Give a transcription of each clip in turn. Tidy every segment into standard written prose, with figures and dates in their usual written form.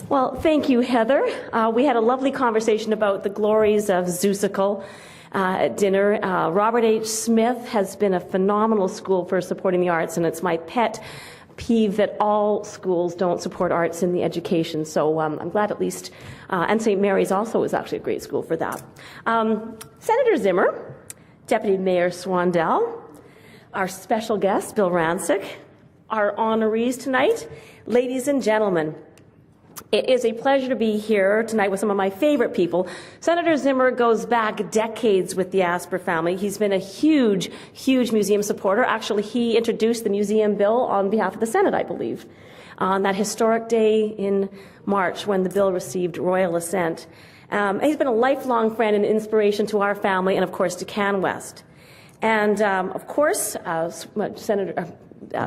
Well, thank you, Heather. We had a lovely conversation about the glories of Zeusical at dinner. Robert H. Smith has been a phenomenal school for supporting the arts, and it's my pet peeve that all schools don't support arts in the education. So I'm glad at least, and St. Mary's also is actually a great school for that. Senator Zimmer, Deputy Mayor Swandell, our special guest, Bill Rancic, our honorees tonight, ladies and gentlemen. It is a pleasure to be here tonight with some of my favorite people. Senator Zimmer goes back decades with the Asper family. He's been a huge, huge museum supporter. Actually, he introduced the museum bill on behalf of the Senate, I believe, on that historic day in March when the bill received royal assent. He's been a lifelong friend and inspiration to our family and, of course, to CanWest. And, of course,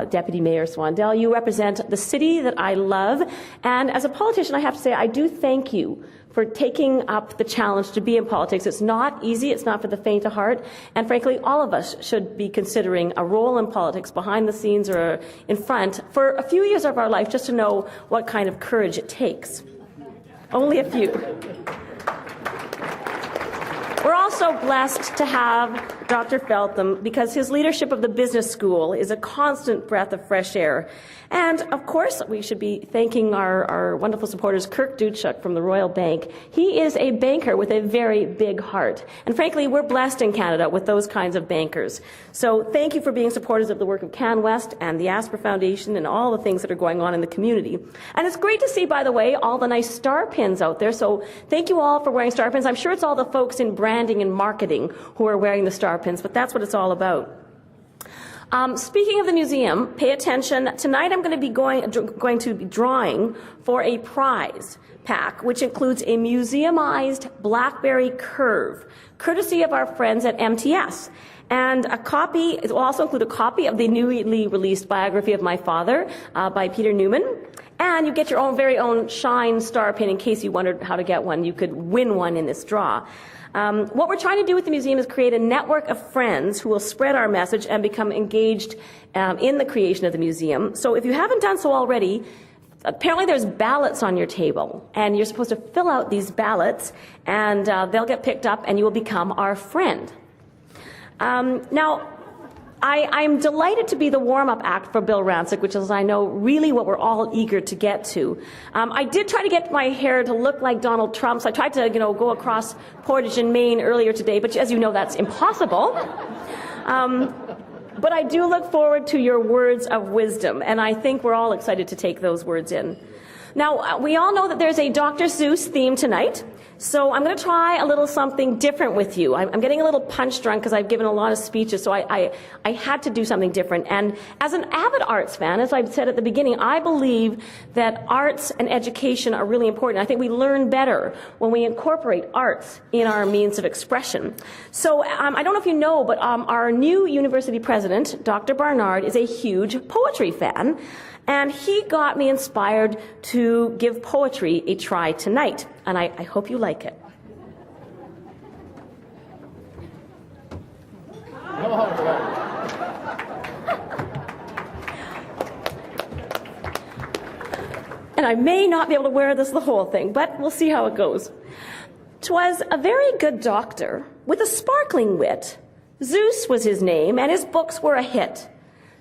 Deputy Mayor Swandell, you represent the city that I love. And as a politician, I have to say, I do thank you for taking up the challenge to be in politics. It's not easy. It's not for the faint of heart. And frankly, all of us should be considering a role in politics behind the scenes or in front for a few years of our life just to know what kind of courage it takes. Only a few. We're also blessed to have Dr. Feltham because his leadership of the business school is a constant breath of fresh air. And, of course, we should be thanking our wonderful supporters, Kirk Duchuk from the Royal Bank. He is a banker with a very big heart. And, frankly, we're blessed in Canada with those kinds of bankers. So thank you for being supporters of the work of CanWest and the Asper Foundation and all the things that are going on in the community. And it's great to see, by the way, all the nice star pins out there. So thank you all for wearing star pins. I'm sure it's all the folks in branding and marketing who are wearing the star pins, but that's what it's all about. Speaking of the museum, pay attention. Tonight I'm going to be going to be drawing for a prize pack, which includes a museumized BlackBerry Curve, courtesy of our friends at MTS. And a copy, it will also include a copy of the newly released biography of my father by Peter Newman. And you get your own very own Shine star pin in case you wondered how to get one. You could win one in this draw. What we're trying to do with the museum is create a network of friends who will spread our message and become engaged in the creation of the museum. So if you haven't done so already, apparently there's ballots on your table, and you're supposed to fill out these ballots, and they'll get picked up, and you will become our friend. Now, I'm delighted to be the warm-up act for Bill Rancic, which is, I know, really what we're all eager to get to. I did try to get my hair to look like Donald Trump's. I tried to, go across Portage in Maine earlier today, but as you know, that's impossible. But I do look forward to your words of wisdom, and I think we're all excited to take those words in. Now, we all know that there's a Dr. Seuss theme tonight, so I'm going to try a little something different with you. I'm getting a little punch drunk because I've given a lot of speeches, so I had to do something different. And as an avid arts fan, as I've said at the beginning, I believe that arts and education are really important. I think we learn better when we incorporate arts in our means of expression. So I don't know if you know, but our new university president, Dr. Barnard, is a huge poetry fan. And he got me inspired to give poetry a try tonight, and I hope you like it. And I may not be able to wear this the whole thing, but we'll see how it goes. 'Twas a very good doctor with a sparkling wit. Zeus was his name, and his books were a hit.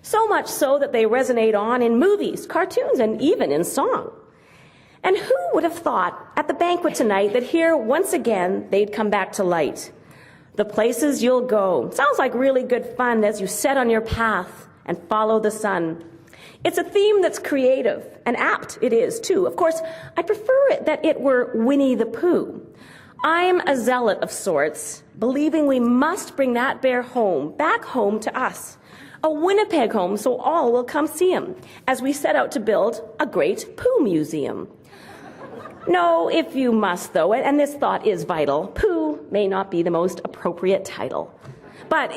So much so that they resonate on in movies, cartoons, and even in song. And who would have thought at the banquet tonight that here, once again, they'd come back to light? The places you'll go. Sounds like really good fun as you set on your path and follow the sun. It's a theme that's creative, and apt it is, too. Of course, I prefer it that it were Winnie the Pooh. I'm a zealot of sorts, believing we must bring that bear home, back home to us. A Winnipeg home so all will come see him as we set out to build a great Pooh museum. No, if you must, though, and this thought is vital, Pooh may not be the most appropriate title. But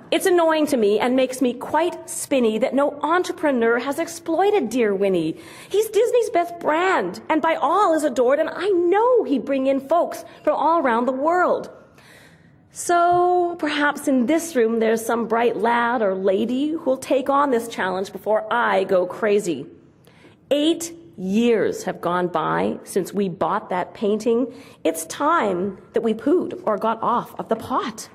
it's annoying to me and makes me quite spinny that no entrepreneur has exploited dear Winnie. He's Disney's best brand, and by all is adored, and I know he'd bring in folks from all around the world. So perhaps in this room there's some bright lad or lady who'll take on this challenge before I go crazy. 8 years have gone by since we bought that painting. It's time that we pooed or got off of the pot.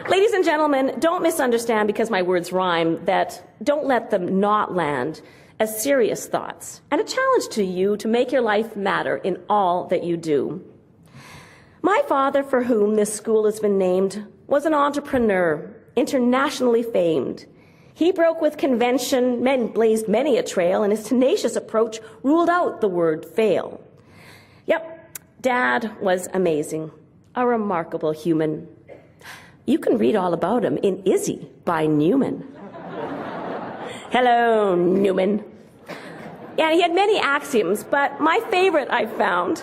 Ladies and gentlemen, don't misunderstand because my words rhyme that don't let them not land as serious thoughts and a challenge to you to make your life matter in all that you do. My father, for whom this school has been named, was an entrepreneur, internationally famed. He broke with convention, blazed many a trail, and his tenacious approach ruled out the word fail. Yep, Dad was amazing, a remarkable human. You can read all about him in Izzy by Newman. Hello, Newman. Yeah, he had many axioms, but my favorite I found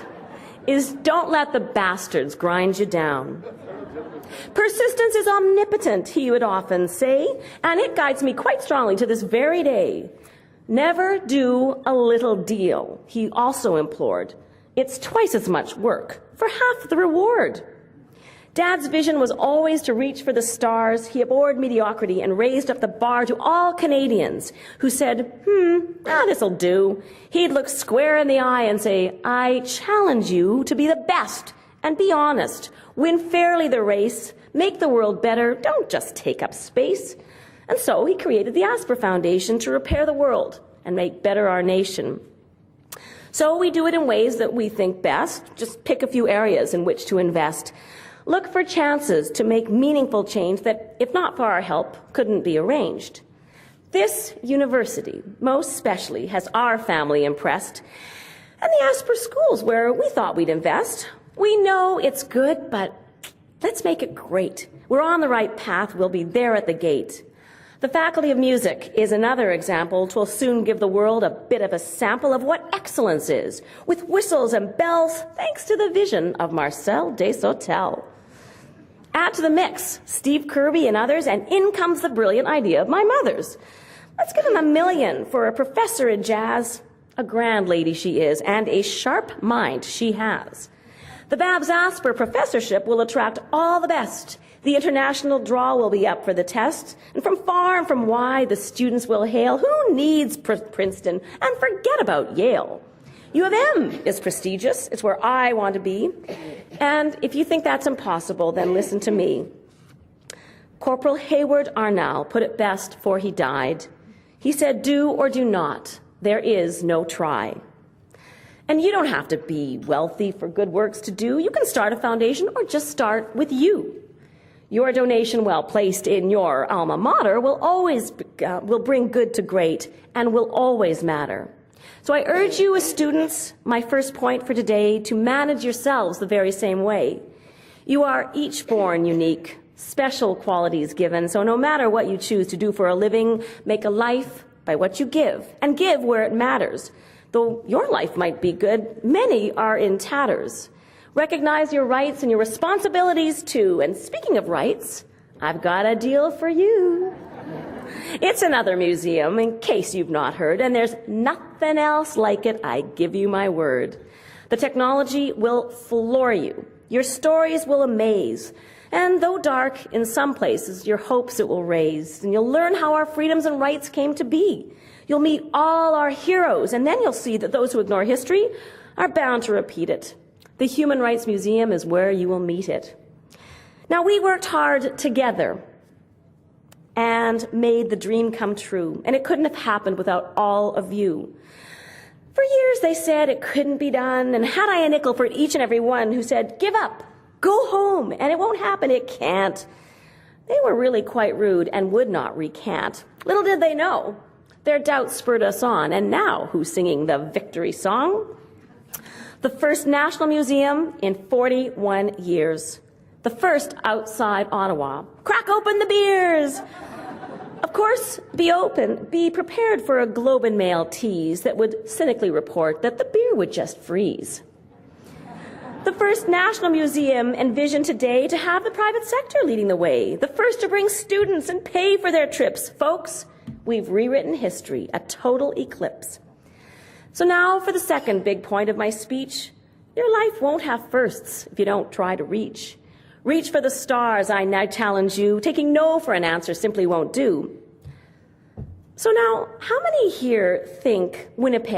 is don't let the bastards grind you down. Persistence is omnipotent, he would often say, and it guides me quite strongly to this very day. Never do a little deal, he also implored. It's twice as much work for half the reward. Dad's vision was always to reach for the stars. He abhorred mediocrity and raised up the bar to all Canadians who said, this'll do. He'd look square in the eye and say, I challenge you to be the best and be honest. Win fairly the race. Make the world better. Don't just take up space. And so he created the Asper Foundation to repair the world and make better our nation. So we do it in ways that we think best. Just pick a few areas in which to invest. Look for chances to make meaningful change that, if not for our help, couldn't be arranged. This university, most especially, has our family impressed. And the Asper schools, where we thought we'd invest. We know it's good, but let's make it great. We're on the right path. We'll be there at the gate. The Faculty of Music is another example. 'Twill soon give the world a bit of a sample of what excellence is, with whistles and bells, thanks to the vision of Marcel Desautel. Add to the mix Steve Kirby and others, and in comes the brilliant idea of my mother's. Let's give him $1 million for a professor in jazz. A grand lady she is, and a sharp mind she has. The Babs Asper professorship will attract all the best. The international draw will be up for the test, and from far and from wide the students will hail. Who needs Princeton? And forget about Yale. U of M is prestigious. It's where I want to be. And if you think that's impossible, then listen to me. Corporal Hayward Arnall put it best before he died. He said, do or do not. There is no try. And you don't have to be wealthy for good works to do. You can start a foundation or just start with you. Your donation, well placed in your alma mater, will bring good to great and will always matter. So I urge you as students, my first point for today, to manage yourselves the very same way. You are each born unique, special qualities given, so no matter what you choose to do for a living, make a life by what you give, and give where it matters. Though your life might be good, many are in tatters. Recognize your rights and your responsibilities too. And speaking of rights, I've got a deal for you. It's another museum, in case you've not heard, and there's nothing else like it, I give you my word. The technology will floor you. Your stories will amaze. And though dark in some places, your hopes it will raise. And you'll learn how our freedoms and rights came to be. You'll meet all our heroes, and then you'll see that those who ignore history are bound to repeat it. The Human Rights Museum is where you will meet it. Now, we worked hard together and made the dream come true, and it couldn't have happened without all of you. For years they said it couldn't be done, and had I a nickel for each and every one who said, give up, go home, and it won't happen, it can't. They were really quite rude and would not recant. Little did they know, their doubts spurred us on, and now who's singing the victory song? The first National Museum in 41 years. The first outside Ottawa. Crack open the beers! Of course, be prepared for a Globe and Mail tease that would cynically report that the beer would just freeze. The first National Museum envisioned today to have the private sector leading the way. The first to bring students and pay for their trips. Folks, we've rewritten history, a total eclipse. So now for the second big point of my speech. Your life won't have firsts if you don't try to reach. Reach for the stars, I now challenge you. Taking no for an answer simply won't do. So now, how many here think Winnipeg